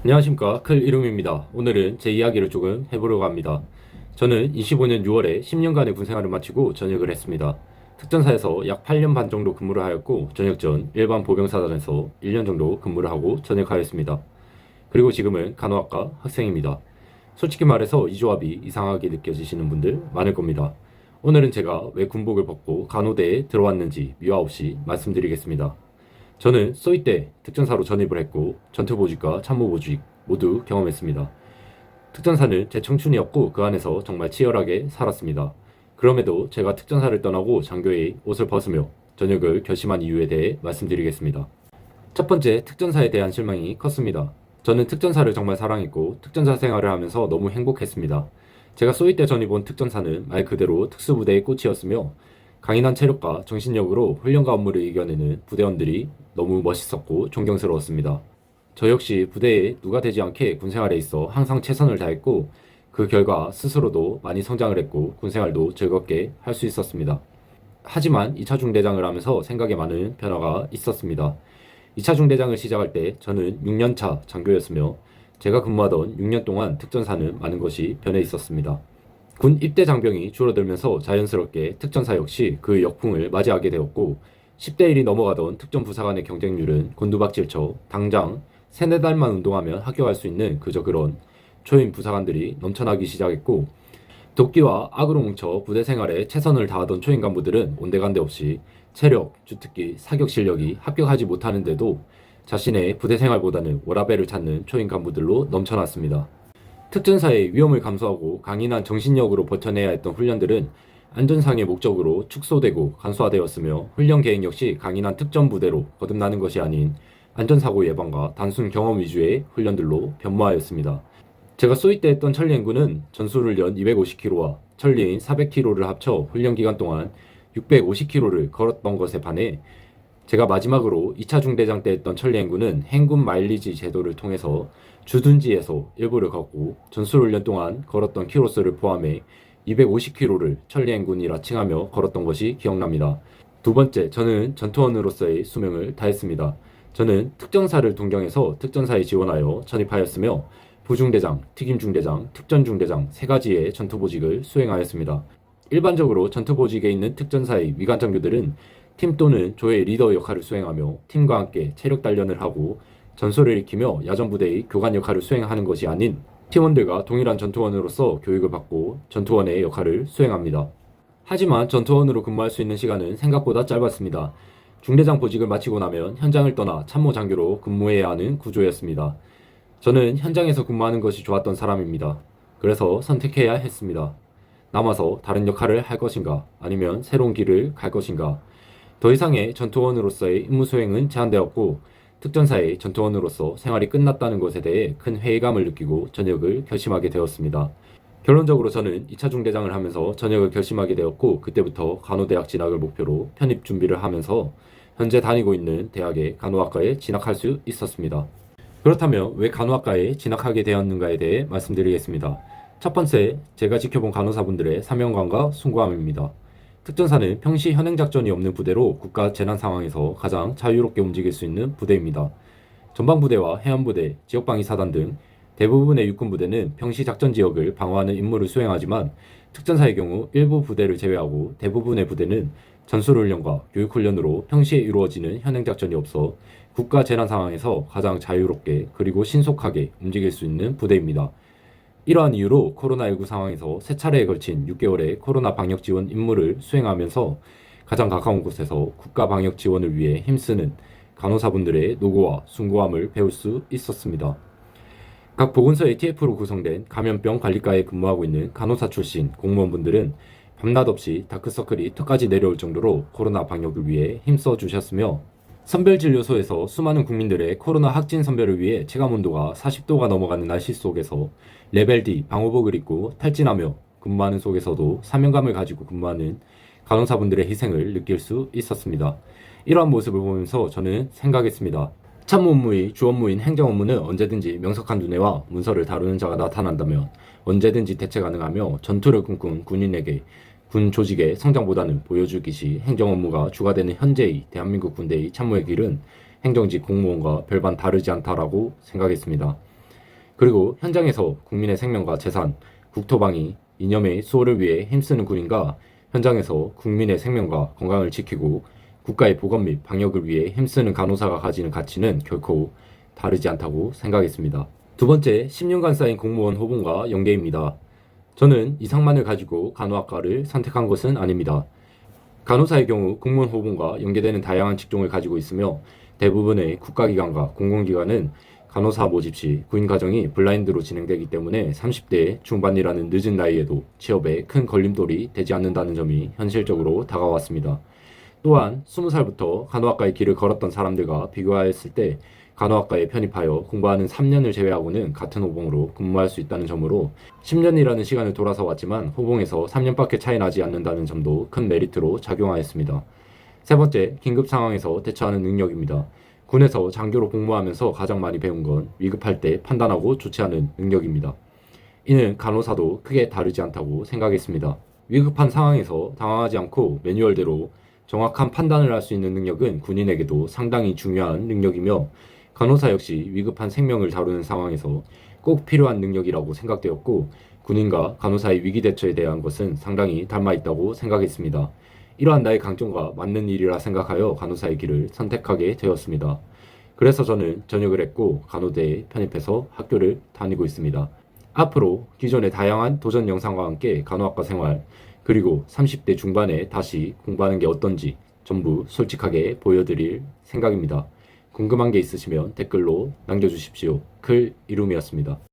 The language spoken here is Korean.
안녕하십니까, 클이름입니다. 오늘은 제 이야기를 조금 해보려고 합니다. 저는 25년 6월에 10년간의 군생활을 마치고 전역을 했습니다. 특전사에서 약 8년 반 정도 근무를 하였고, 전역 전 일반 보병사단에서 1년 정도 근무를 하고 전역하였습니다. 그리고 지금은 간호학과 학생입니다. 솔직히 말해서 이 조합이 이상하게 느껴지시는 분들 많을 겁니다. 오늘은 제가 왜 군복을 벗고 간호대에 들어왔는지 미화 없이 말씀드리겠습니다. 저는 소위 때 특전사로 전입을 했고 전투보직과 참모보직 모두 경험했습니다. 특전사는 제 청춘이었고 그 안에서 정말 치열하게 살았습니다. 그럼에도 제가 특전사를 떠나고 장교의 옷을 벗으며 전역을 결심한 이유에 대해 말씀드리겠습니다. 첫 번째, 특전사에 대한 실망이 컸습니다. 저는 특전사를 정말 사랑했고 특전사 생활을 하면서 너무 행복했습니다. 제가 소위 때 전입 온 특전사는 말 그대로 특수부대의 꽃이었으며 강인한 체력과 정신력으로 훈련과 업무를 이겨내는 부대원들이 너무 멋있었고 존경스러웠습니다. 저 역시 부대에 누가 되지 않게 군생활에 있어 항상 최선을 다했고 그 결과 스스로도 많이 성장을 했고 군생활도 즐겁게 할 수 있었습니다. 하지만 2차 중대장을 하면서 생각에 많은 변화가 있었습니다. 2차 중대장을 시작할 때 저는 6년차 장교였으며 제가 근무하던 6년 동안 특전사는 많은 것이 변해 있었습니다. 군 입대 장병이 줄어들면서 자연스럽게 특전사 역시 그 역풍을 맞이하게 되었고 10대 1이 넘어가던 특전 부사 간의 경쟁률은 곤두박질쳐 당장 3-4달만 운동하면 합격할 수 있는 그저 그런 초임 부사관들이 넘쳐나기 시작했고 도끼와 악으로 뭉쳐 부대 생활에 최선을 다하던 초임 간부들은 온데간데 없이 체력, 주특기, 사격 실력이 합격하지 못하는데도 자신의 부대 생활보다는 워라밸을 찾는 초임 간부들로 넘쳐났습니다. 특전사의 위험을 감수하고 강인한 정신력으로 버텨내야 했던 훈련들은 안전상의 목적으로 축소되고 간소화되었으며 훈련 계획 역시 강인한 특전 부대로 거듭나는 것이 아닌 안전사고 예방과 단순 경험 위주의 훈련들로 변모하였습니다. 제가 소위 때 했던 천리행군은 전술훈련 250km와 천리인 400km를 합쳐 훈련 기간 동안 650km를 걸었던 것에 반해 제가 마지막으로 2차 중대장 때 했던 천리행군은 행군 마일리지 제도를 통해서 주둔지에서 일부를 걷고 전술훈련 동안 걸었던 키로수를 포함해 250km를 천리행군이라 칭하며 걸었던 것이 기억납니다. 두 번째, 저는 전투원으로서의 수명을 다했습니다. 저는 특전사를 동경해서 특전사에 지원하여 전입하였으며 부중대장, 특임중대장, 특전중대장 세 가지의 전투보직을 수행하였습니다. 일반적으로 전투보직에 있는 특전사의 위관장교들은 팀 또는 조의 리더 역할을 수행하며 팀과 함께 체력 단련을 하고 전술을 익히며 야전부대의 교관 역할을 수행하는 것이 아닌 팀원들과 동일한 전투원으로서 교육을 받고 전투원의 역할을 수행합니다. 하지만 전투원으로 근무할 수 있는 시간은 생각보다 짧았습니다. 중대장 보직을 마치고 나면 현장을 떠나 참모장교로 근무해야 하는 구조였습니다. 저는 현장에서 근무하는 것이 좋았던 사람입니다. 그래서 선택해야 했습니다. 남아서 다른 역할을 할 것인가 아니면 새로운 길을 갈 것인가. 더 이상의 전투원으로서의 임무 수행은 제한되었고 특전사의 전투원으로서 생활이 끝났다는 것에 대해 큰 회의감을 느끼고 전역을 결심하게 되었습니다. 결론적으로 저는 2차 중대장을 하면서 전역을 결심하게 되었고 그때부터 간호대학 진학을 목표로 편입 준비를 하면서 현재 다니고 있는 대학의 간호학과에 진학할 수 있었습니다. 그렇다면 왜 간호학과에 진학하게 되었는가에 대해 말씀드리겠습니다. 첫 번째, 제가 지켜본 간호사분들의 사명감과 숭고함입니다. 특전사는 평시 현행작전이 없는 부대로 국가 재난 상황에서 가장 자유롭게 움직일 수 있는 부대입니다. 전방부대와 해안부대, 지역방위사단 등 대부분의 육군부대는 평시 작전 지역을 방어하는 임무를 수행하지만 특전사의 경우 일부 부대를 제외하고 대부분의 부대는 전술훈련과 교육훈련으로 평시에 이루어지는 현행작전이 없어 국가 재난 상황에서 가장 자유롭게 그리고 신속하게 움직일 수 있는 부대입니다. 이러한 이유로 코로나19 상황에서 세 차례에 걸친 6개월의 코로나 방역 지원 임무를 수행하면서 가장 가까운 곳에서 국가 방역 지원을 위해 힘쓰는 간호사분들의 노고와 숭고함을 배울 수 있었습니다. 각 보건소의 TF로 구성된 감염병 관리과에 근무하고 있는 간호사 출신 공무원분들은 밤낮 없이 다크서클이 턱까지 내려올 정도로 코로나 방역을 위해 힘써 주셨으며 선별진료소에서 수많은 국민들의 코로나 확진 선별을 위해 체감온도가 40도가 넘어가는 날씨 속에서 레벨 D 방호복을 입고 탈진하며 근무하는 속에서도 사명감을 가지고 근무하는 간호사분들의 희생을 느낄 수 있었습니다. 이러한 모습을 보면서 저는 생각했습니다. 참모 업무의 주 업무인 행정 업무는 언제든지 명석한 두뇌와 문서를 다루는 자가 나타난다면 언제든지 대체 가능하며 전투를 꿈꾼 군인에게 군 조직의 성장보다는 보여주기시 행정 업무가 주가 되는 현재의 대한민국 군대의 참모의 길은 행정직 공무원과 별반 다르지 않다라고 생각했습니다. 그리고 현장에서 국민의 생명과 재산, 국토방위, 이념의 수호를 위해 힘쓰는 군인과 현장에서 국민의 생명과 건강을 지키고 국가의 보건 및 방역을 위해 힘쓰는 간호사가 가지는 가치는 결코 다르지 않다고 생각했습니다. 두 번째, 10년간 쌓인 공무원 호봉과 연계입니다. 저는 이상만을 가지고 간호학과를 선택한 것은 아닙니다. 간호사의 경우 공무원 호봉과 연계되는 다양한 직종을 가지고 있으며 대부분의 국가기관과 공공기관은 간호사 모집 시 구인 과정이 블라인드로 진행되기 때문에 30대 중반이라는 늦은 나이에도 취업에 큰 걸림돌이 되지 않는다는 점이 현실적으로 다가왔습니다. 또한 20살부터 간호학과의 길을 걸었던 사람들과 비교하였을 때 간호학과에 편입하여 공부하는 3년을 제외하고는 같은 호봉으로 근무할 수 있다는 점으로 10년이라는 시간을 돌아서 왔지만 호봉에서 3년밖에 차이 나지 않는다는 점도 큰 메리트로 작용하였습니다. 세 번째, 긴급 상황에서 대처하는 능력입니다. 군에서 장교로 복무하면서 가장 많이 배운 건 위급할 때 판단하고 조치하는 능력입니다. 이는 간호사도 크게 다르지 않다고 생각했습니다. 위급한 상황에서 당황하지 않고 매뉴얼대로 정확한 판단을 할 수 있는 능력은 군인에게도 상당히 중요한 능력이며 간호사 역시 위급한 생명을 다루는 상황에서 꼭 필요한 능력이라고 생각되었고 군인과 간호사의 위기 대처에 대한 것은 상당히 닮아 있다고 생각했습니다. 이러한 나의 강점과 맞는 일이라 생각하여 간호사의 길을 선택하게 되었습니다. 그래서 저는 전역을 했고 간호대에 편입해서 학교를 다니고 있습니다. 앞으로 기존의 다양한 도전 영상과 함께 간호학과 생활 그리고 30대 중반에 다시 공부하는 게 어떤지 전부 솔직하게 보여드릴 생각입니다. 궁금한 게 있으시면 댓글로 남겨주십시오. 클 이룸이었습니다.